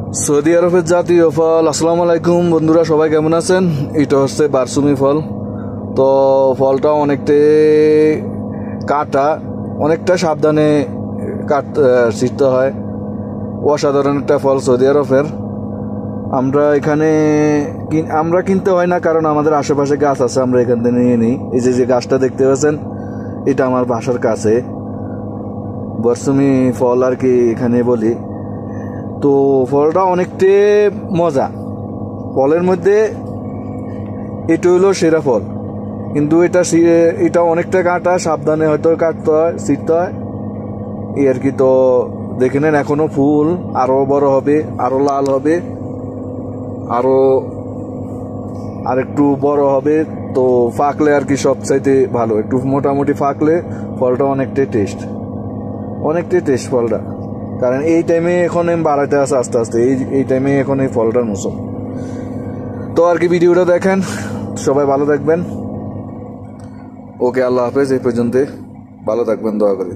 Saudi আরবের জাতীয় ফল। আসসালামু আলাইকুম বন্ধুরা, সবাই কেমন আছেন? এটা হচ্ছে বারসুমি ফল। তো ফলটা অনেকটাই কাটা, অনেকটা সাবধানে ছিঁড়তে হয়। অসাধারণ একটা ফল সৌদি আরবের। আমরা কিনতে হয় না, কারণ আমাদের আশেপাশে গাছ আছে, আমরা এখান থেকে নিয়ে নিই। এই যে গাছটা দেখতে পাচ্ছেন, এটা আমার বাসার কাছে বারসুমি ফল আর কি এখানে বলি। তো ফলটা অনেকটাই মজা। ফলের মধ্যে এটা হলো সেরা ফল, কিন্তু এটা অনেকটা কাটা, সাবধানে হয়তো কাটতে হয়, ছিঁড়তে হয় এই আর কি। তো দেখে নেন, এখনো ফুল আরো বড় হবে, আরো লাল হবে, আরেকটু বড় হবে। তো পাকলে আর কি সবচাইতে ভালো, একটু মোটামুটি পাকলে ফলটা অনেকটাই টেস্ট ফলটা। কারণ এই টাইমে এখন বাড়াইতে আছে আস্তে আস্তে, এই টাইমে এখন এই ফলটার মৌসুম। তো আর কি ভিডিওটা দেখেন, সবাই ভালো থাকবেন। ওকে, আল্লাহ হাফেজ। এই পর্যন্ত ভালো থাকবেন, দোয়া করি।